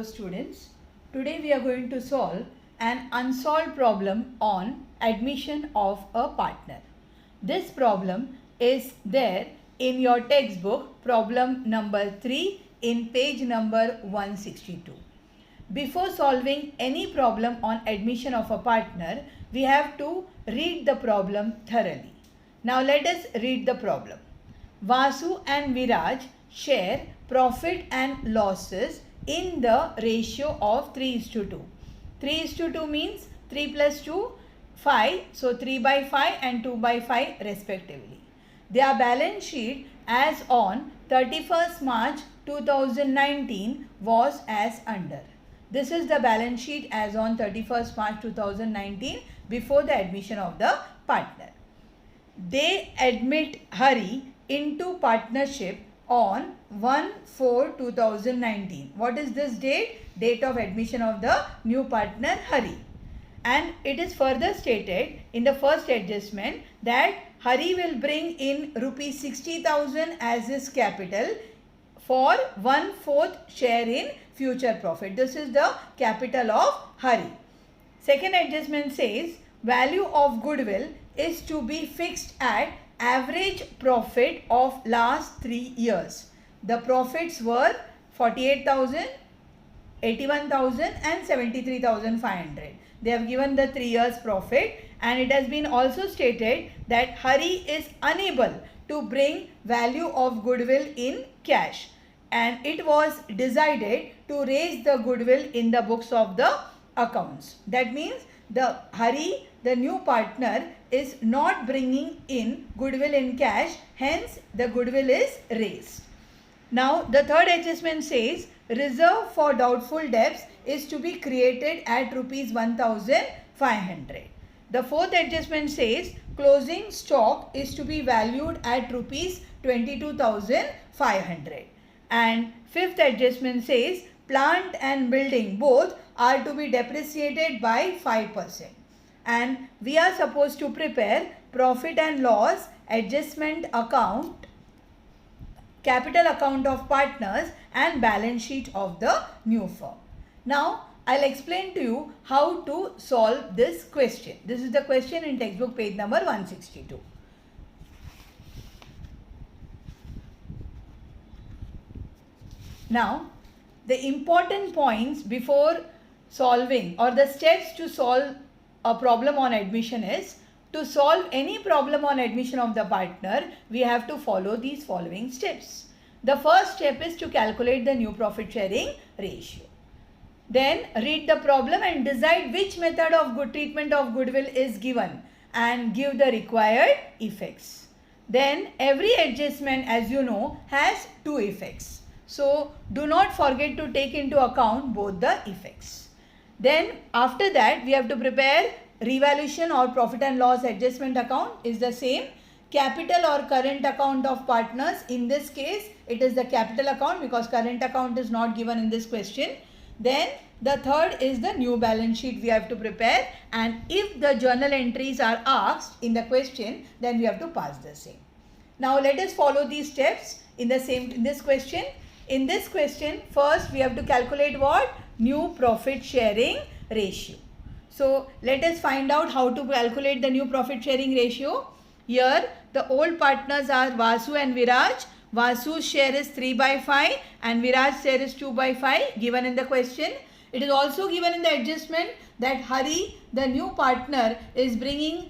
Hello students, today we are going to solve an unsolved problem on admission of a partner. This problem is there in your textbook, problem number 3 in page number 162. Before solving any problem on admission of a partner, we have to read the problem thoroughly. Now let us read the problem. Vasu and Viraj share profit and losses in the ratio of 3:2. 3:2 means 3 plus 2, 5. So 3 by 5 and 2 by 5 respectively. Their balance sheet as on 31st March 2019 was as under. This is the balance sheet as on 31st March 2019 before the admission of the partner. They admit Hari into partnership on 1/4/2019. What is this date? Date of admission of the new partner Hari. And it is further stated in the first adjustment that Hari will bring in rupees 60,000 as his capital for 1/4 share in future profit. This is the capital of Hari. Second adjustment says value of goodwill is to be fixed at average profit of last 3 years. The profits were 48,000, 81,000 and 73,500. They have given the 3 years profit, and it has been also stated that Hari is unable to bring value of goodwill in cash, and it was decided to raise the goodwill in the books of the accounts. That means Hari, the new partner, is not bringing in goodwill in cash, hence the goodwill is raised. Now the third adjustment says reserve for doubtful debts is to be created at rupees 1,500. The fourth adjustment says closing stock is to be valued at rupees 22,500. And fifth adjustment says plant and building both are to be depreciated by 5%. And we are supposed to prepare profit and loss adjustment account, capital account of partners and balance sheet of the new firm. Now I'll explain to you how to solve this question. This is the question in textbook page number 162. Now the important points before solving, or the steps to solve a problem on admission, is to solve any problem on admission of the partner, we have to follow these following steps. The first step is to calculate the new profit sharing ratio. Then read the problem and decide which method of good treatment of goodwill is given and give the required effects. Then every adjustment, as you know, has 2 effects. So do not forget to take into account both the effects. Then after that we have to prepare revaluation or profit and loss adjustment account is the same. Capital or current account of partners, in this case it is the capital account because current account is not given in this question. Then the third is the new balance sheet we have to prepare, and if the journal entries are asked in the question, then we have to pass the same. Now let us follow these steps in this question. In this question, first we have to calculate what? New profit sharing ratio. So let us find out how to calculate the new profit sharing ratio. Here the old partners are Vasu and Viraj. Vasu's share is 3 by 5 and Viraj's share is 2 by 5 given in the question. It is also given in the adjustment that Hari, the new partner, is bringing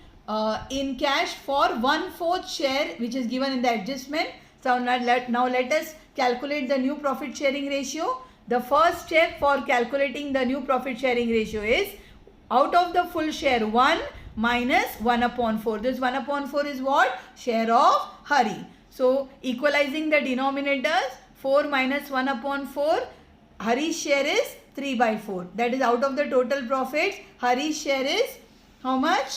in cash for 1/4 share, which is given in the adjustment. So now let us calculate the new profit sharing ratio. The first step for calculating the new profit sharing ratio is out of the full share 1 minus 1/4. This 1/4 is what? Share of Hari. So equalizing the denominators, 4 minus 1/4, Hari's share is 3 by 4. That is out of the total profits. Hari's share is how much?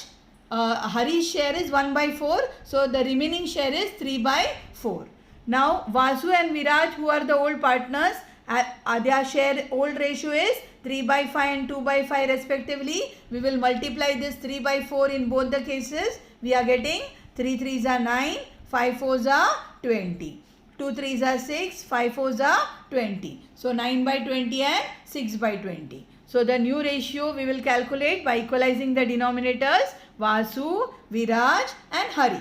Hari's share is 1 by 4. So the remaining share is 3 by 4. Now Vasu and Viraj, who are the old partners, their share old ratio is 3 by 5 and 2 by 5 respectively. We will multiply this 3 by 4 in both the cases. We are getting 3 3s are 9, 5 4s are 20. 2 3s are 6, 5 4s are 20. So 9 by 20 and 6 by 20. So the new ratio we will calculate by equalizing the denominators Vasu, Viraj and Hari.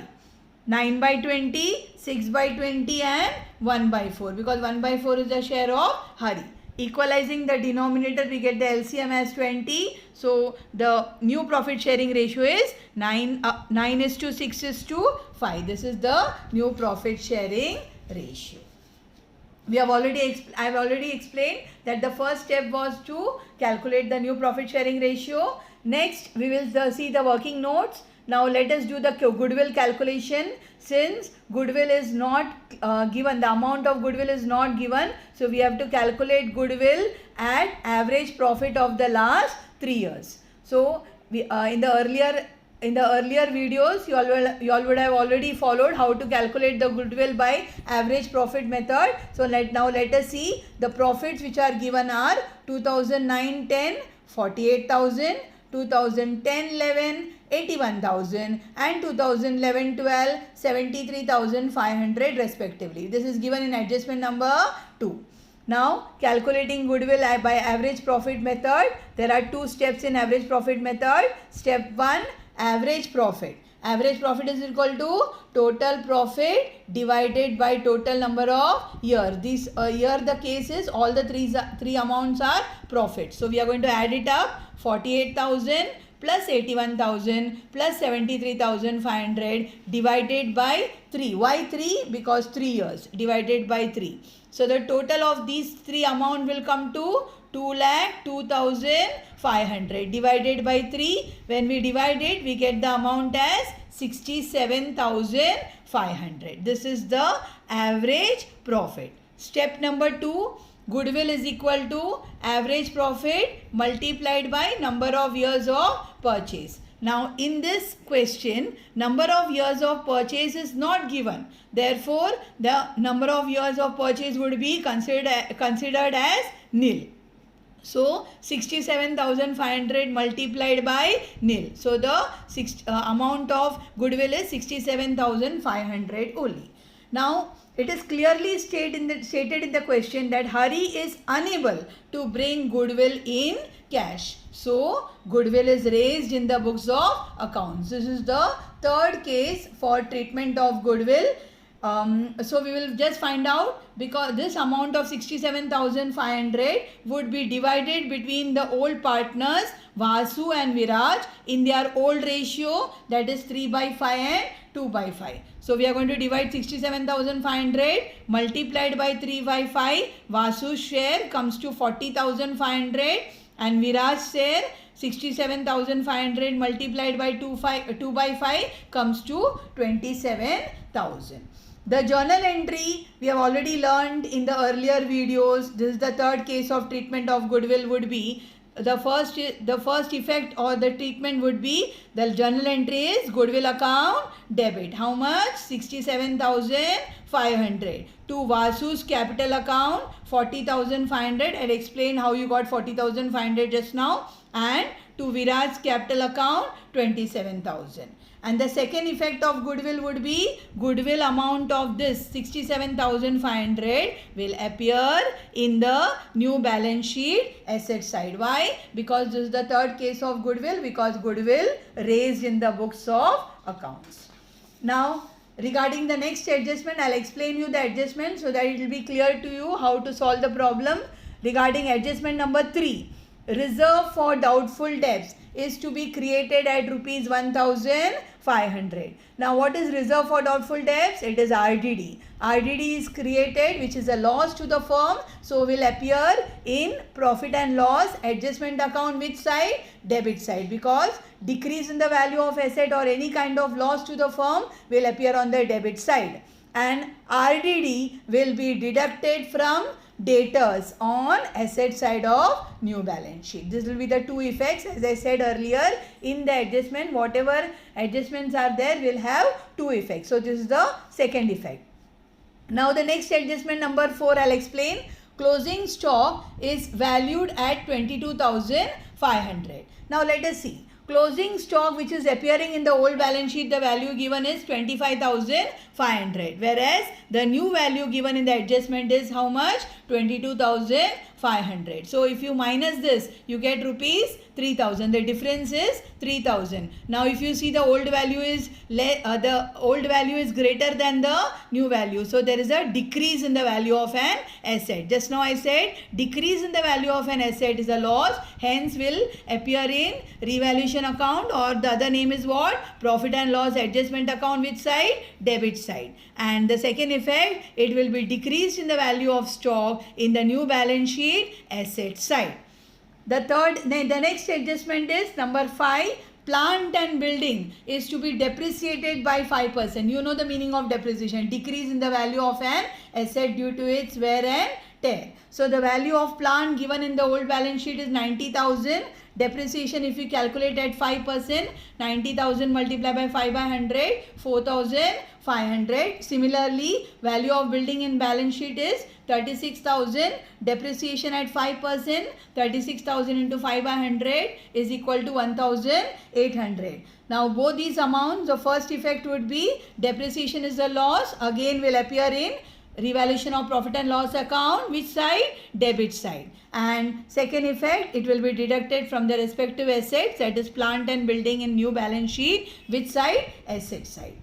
9 by 20, 6 by 20 and 1 by 4 because 1 by 4 is the share of Hari. Equalizing the denominator we get the LCM as 20. So the new profit sharing ratio is 9 is to 6 is to 5. This is the new profit sharing ratio. I have already explained that the first step was to calculate the new profit sharing ratio. Next we will see the working notes. Now let us do the goodwill calculation. Since goodwill is not given, the amount of goodwill is not given, so we have to calculate goodwill at average profit of the last 3 years. So we in the earlier videos you all would have already followed how to calculate the goodwill by average profit method. So let us see the profits which are given are 2009-10 48,000, 2010-11 81,000 and 2011-12 73,500 respectively. This is given in adjustment number 2. Now calculating goodwill by average profit method. There are 2 steps in average profit method. Step 1, average profit. Average profit is equal to total profit divided by total number of years. This here the case is all the three amounts are profit. So we are going to add it up. 48,000 plus 81,000 plus 73,500 divided by 3. Why 3? Because 3 years divided by 3. So the total of these 3 amount will come to 2,02,500 divided by 3. When we divide it, we get the amount as 67,500. This is the average profit. Step number 2. Goodwill is equal to average profit multiplied by number of years of purchase. Now in this question, number of years of purchase is not given. Therefore, the number of years of purchase would be considered as nil. So 67,500 multiplied by nil. So the amount of goodwill is 67,500 only. Now it is clearly stated in the question that Hari is unable to bring goodwill in cash. So goodwill is raised in the books of accounts. This is the third case for treatment of goodwill. So we will just find out, because this amount of 67,500 would be divided between the old partners Vasu and Viraj in their old ratio, that is 3 by 5 and 2 by 5. So we are going to divide 67,500 multiplied by 3 by 5. Vasu's share comes to 40,500 and Viraj's share 67,500 multiplied by 2 by 5 comes to 27,000. The journal entry we have already learned in the earlier videos. This is the third case of treatment of goodwill. Would be the first effect or the treatment would be the journal entry is goodwill account debit. How much? 67,500. To Vasu's capital account 40,500. I'll explain how you got 40,500 just now. And to Viraj's capital account 27,000. And the second effect of goodwill would be goodwill amount of this 67,500 will appear in the new balance sheet asset side. Why? Because this is the third case of goodwill, because goodwill raised in the books of accounts. Now regarding the next adjustment, I'll explain you the adjustment so that it will be clear to you how to solve the problem. Regarding adjustment number 3, reserve for doubtful debts is to be created at rupees 1,500. Now what is reserve for doubtful debts? It is RDD. RDD is created, which is a loss to the firm, so will appear in profit and loss adjustment account. Which side? Debit side, because decrease in the value of asset or any kind of loss to the firm will appear on the debit side, and RDD will be deducted from debtors on asset side of new balance sheet. This will be the two effects. As I said earlier, in the adjustment, whatever adjustments are there will have two effects. So this is the second effect. Now the next adjustment number 4 I'll explain. Closing stock is valued at 22,500. Now let us see. Closing stock which is appearing in the old balance sheet, the value given is 25,500, whereas the new value given in the adjustment is how much? 22,500. So if you minus this, you get rupees 3,000. The difference is 3,000. Now if you see, the old value is greater than the new value, so there is a decrease in the value of an asset. Just now I said decrease in the value of an asset is a loss, hence will appear in revaluation account, or the other name is what? Profit and loss adjustment account. Which side? Debit side. And the second effect, it will be decreased in the value of stock in the new balance sheet asset side. The next adjustment is number 5. Plant and building is to be depreciated by 5%. You know the meaning of depreciation. Decrease in the value of an asset due to its wear and tear. So the value of plant given in the old balance sheet is 90,000. Depreciation, if you calculate at 5%, 90,000 multiplied by 5 by 100, 4,500. Similarly, value of building in balance sheet is 36,000. Depreciation at 5%, 36,000 into 5 by 100 is equal to 1,800. Now both these amounts, the first effect would be depreciation is a loss, again will appear in revaluation of profit and loss account. Which side? Debit side. And second effect, it will be deducted from the respective assets, that is plant and building in new balance sheet. Which side? Asset side.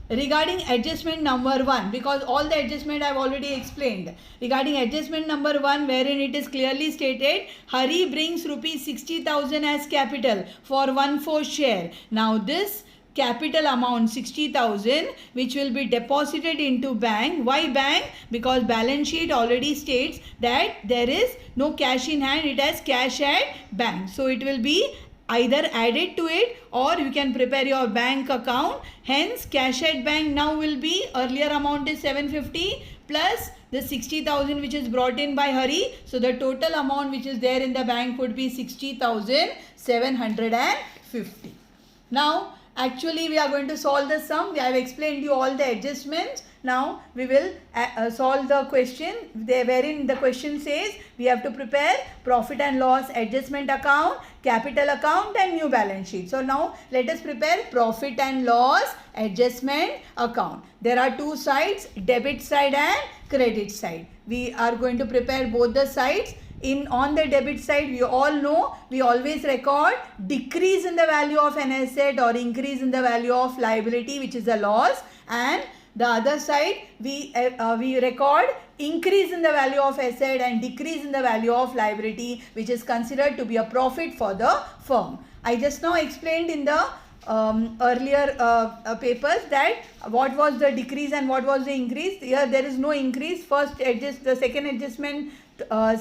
Regarding adjustment number 1, because all the adjustment I have already explained. Regarding adjustment number 1, wherein it is clearly stated, Hari brings rupees 60,000 as capital for 1/4 share. Now this capital amount 60,000 which will be deposited into bank. Why bank? Because balance sheet already states that there is no cash in hand, it has cash at bank. So it will be either added to it, or you can prepare your bank account. Hence cash at bank now will be, earlier amount is 750 plus the 60,000 which is brought in by Hari. So the total amount which is there in the bank would be 60,750. Now actually we are going to solve the sum. We have explained you all the adjustments. Now we will solve the question wherein the question says we have to prepare profit and loss adjustment account, capital account and new balance sheet. So now let us prepare profit and loss adjustment account. There are two sides, debit side and credit side. We are going to prepare both the sides. On the debit side, we all know we always record decrease in the value of an asset or increase in the value of liability, which is a loss, and the other side we record increase in the value of asset and decrease in the value of liability, which is considered to be a profit for the firm. I just now explained in the earlier papers that what was the decrease and what was the increase. Here there is no increase. The second adjustment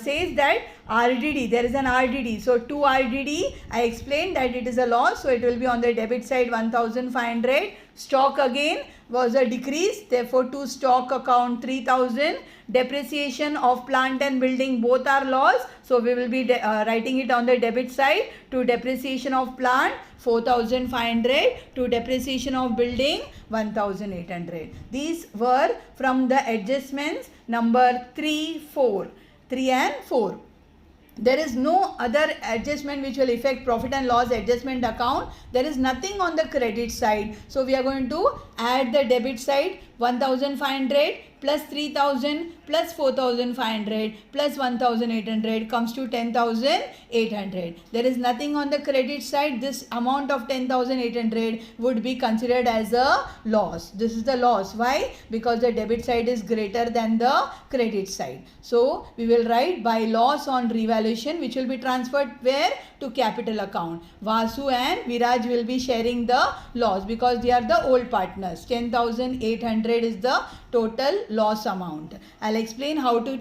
says that RDD, there is an RDD. So 2 RDD, I explained that it is a loss. So it will be on the debit side 1,500. Stock again was a decrease. Therefore to stock account 3,000. Depreciation of plant and building both are loss. So we will be writing it on the debit side. To depreciation of plant 4,500. To depreciation of building 1,800. These were from the adjustments number 3 and 4. There is no other adjustment which will affect profit and loss adjustment account. There is nothing on the credit side. So we are going to add the debit side 1,500 plus 3,000 plus 4,500 plus 1,800 comes to 10,800. There is nothing on the credit side. This amount of 10,800 would be considered as a loss. This is the loss. Why? Because the debit side is greater than the credit side. So we will write by loss on revaluation, which will be transferred where? To capital account. Vasu and Viraj will be sharing the loss because they are the old partners. 10,800 is the total loss amount. I'll explain how to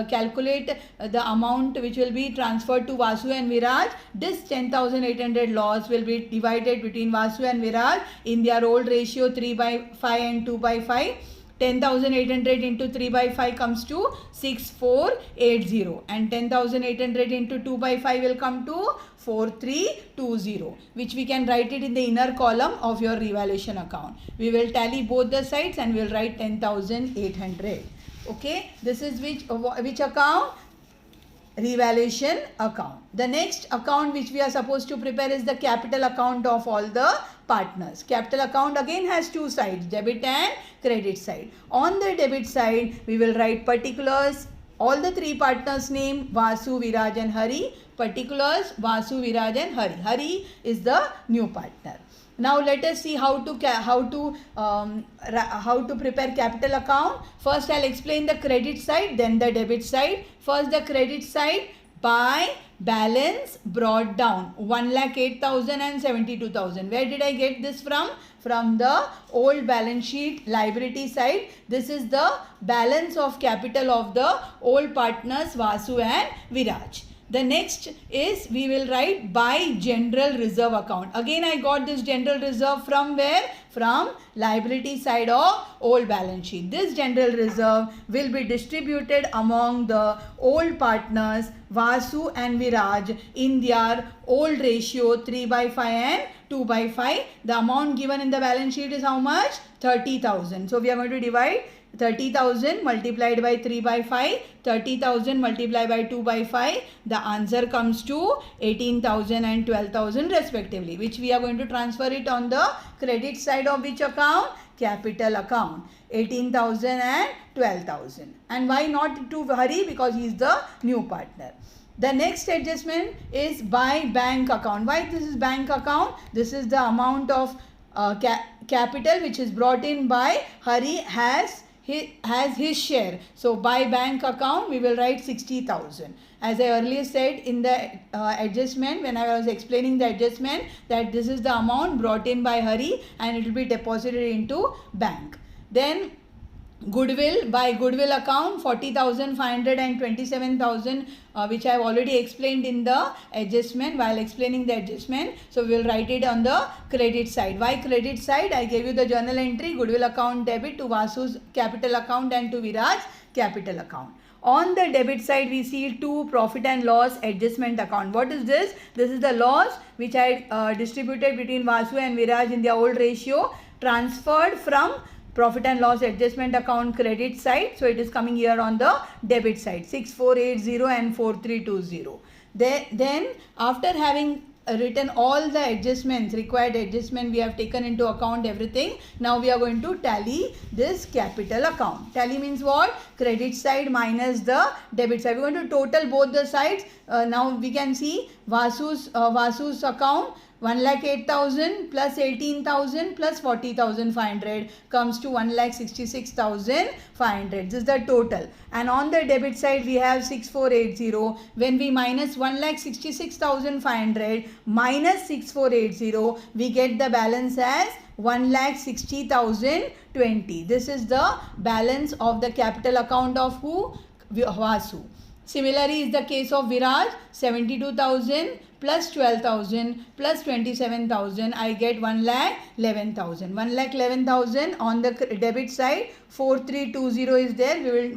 calculate the amount which will be transferred to Vasu and Viraj. This 10,800 loss will be divided between Vasu and Viraj in their old ratio 3/5 and 2/5. 10,800 into 3/5 comes to 6,480 and 10,800 into 2/5 will come to 4,320, which we can write it in the inner column of your revaluation account. We will tally both the sides and we will write 10,800. Okay, this is which account? revaluation account. The next account which we are supposed to prepare is the capital account of all the partners. Capital account again has two sides, debit and credit side. On the debit side, we will write particulars, all the three partners' name, Vasu, Viraj and Hari. Particulars, Vasu, Viraj and Hari. Hari is the new partner. Now let us see how to prepare capital account. First I'll explain the credit side, then the debit side. First the credit side, by balance brought down 1,08,000 and 72,000. Where did I get this from? From the old balance sheet liability side. This is the balance of capital of the old partners Vasu and Viraj. The next is we will write by general reserve account. Again I got this general reserve from where? From liability side of old balance sheet. This general reserve will be distributed among the old partners Vasu and Viraj in their old ratio 3/5 and 2/5. The amount given in the balance sheet is how much? 30,000. So we are going to divide 30,000 multiplied by 3/5, 30,000 multiplied by 2/5. The answer comes to 18,000 and 12,000 respectively, which we are going to transfer it on the credit side of which account? Capital account. 18,000 and 12,000. And why not to Hari? Because he is the new partner. The next adjustment is by bank account. Why this is bank account? This is the amount of capital which is brought in by Hari has his share. So by bank account we will write 60,000. As I earlier said in the adjustment, when I was explaining the adjustment, that this is the amount brought in by Hari and it will be deposited into bank. Then goodwill, by goodwill account 40,500 and 27,000 which I have already explained in the adjustment while explaining the adjustment. So we will write it on the credit side. Why credit side? I gave you the journal entry, goodwill account debit to Vasu's capital account and to Viraj's capital account. On the debit side we see two profit and loss adjustment account. What is this? This is the loss which I distributed between Vasu and Viraj in their old ratio, transferred from profit and loss adjustment account credit side. So it is coming here on the debit side, 6480 and 4320. Then after having written all the adjustments, required adjustment, we have taken into account everything. Now we are going to tally this capital account. Tally means what? Credit side minus the debit side. We are going to total both the sides. Now we can see Vasu's account 1,08,000 plus 18,000 plus 40,500 comes to 1,66,500. This is the total. And on the debit side we have 6480. When we minus 1,66,500 minus 6480, we get the balance as 1,60,020. This is the balance of the capital account of who? Vasu. Similarly is the case of Viraj, 72,000 plus 12,000 plus 27,000, I get 1,11,000. 1,11,000 on the debit side, 4320 is there, we will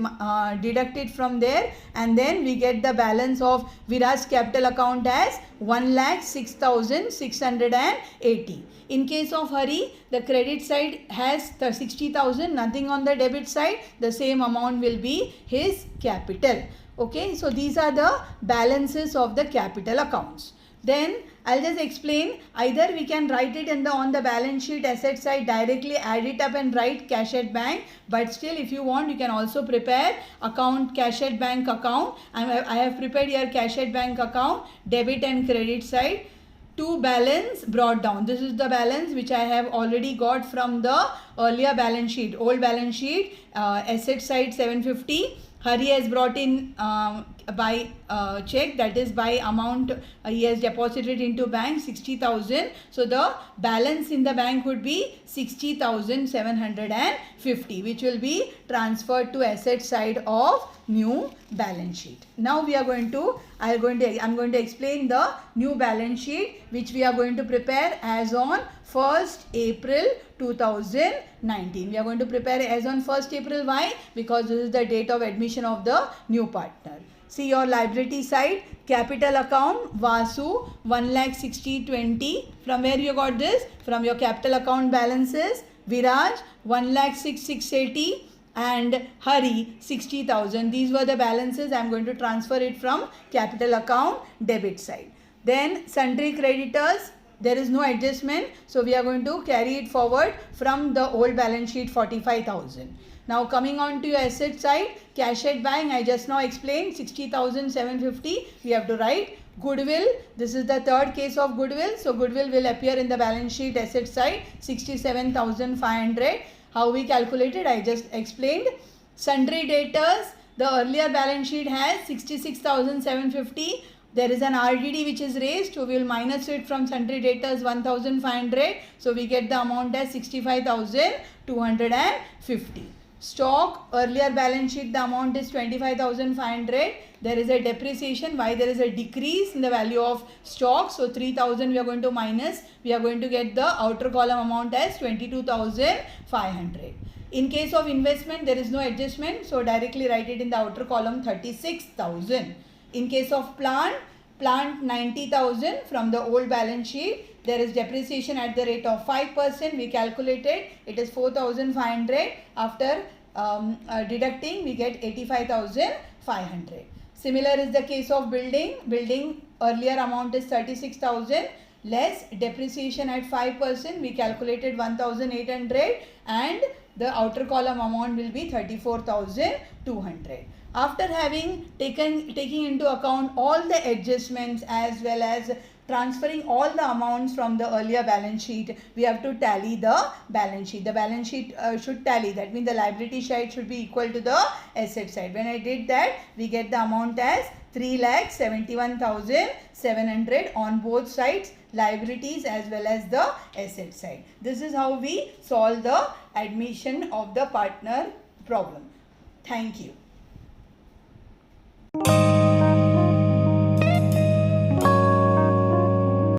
deduct it from there and then we get the balance of Viraj's capital account as 1,06,680. In case of Hari, the credit side has 60,000, nothing on the debit side, the same amount will be his capital. Okay, so these are the balances of the capital accounts. Then I'll just explain, either we can write it on the balance sheet asset side, directly add it up and write cash at bank, but still if you want you can also prepare account cash at bank account. I have prepared here cash at bank account, debit and credit side. To balance brought down. This is the balance which I have already got from the earlier balance sheet, old balance sheet, asset side 750. Hari has brought in by check, that is by amount he has deposited into bank 60,000. So the balance in the bank would be 60,750, which will be transferred to asset side of new balance sheet. Now we are going to, I'm going to explain the new balance sheet which we are going to prepare as on 1st April 2019. We are going to prepare as on 1st April. Why? Because this is the date of admission of the new partner. See your liability side, capital account Vasu 1,60,20. From where you got this? From your capital account balances. Viraj 1,06,680. and Hari 60,000. These were the balances. I am going to transfer it from capital account debit side. Then sundry creditors, there is no adjustment, so we are going to carry it forward from the old balance sheet 45,000. Now coming on to your asset side, cash at bank, I just now explained 60,750. We have to write goodwill. This is the third case of goodwill. So goodwill will appear in the balance sheet asset side 67,500. How we calculated, I just explained. Sundry debtors, the earlier balance sheet has 66,750. There is an RDD which is raised, so we will minus it from sundry debtors 1,500. So we get the amount as 65,250. Stock, earlier balance sheet the amount is 25,500. There is a depreciation. Why? There is a decrease in the value of stock. So 3,000 we are going to minus. We are going to get the outer column amount as 22,500. In case of investment, there is no adjustment. So directly write it in the outer column 36,000. In case of plant 90,000 from the old balance sheet. There is depreciation at the rate of 5%. We calculated it is 4,500. After deducting, we get 85,500. Similar is the case of building. Building earlier amount is 36,000 less depreciation at 5%. We calculated 1,800 and the outer column amount will be 34,200. After having taking into account all the adjustments as well as transferring all the amounts from the earlier balance sheet, we have to tally the balance sheet. The balance sheet should tally. That means the liability side should be equal to the asset side. When I did that, we get the amount as 3,71,700 on both sides, liabilities as well as the asset side. This is how we solve the admission of the partner problem. Thank you.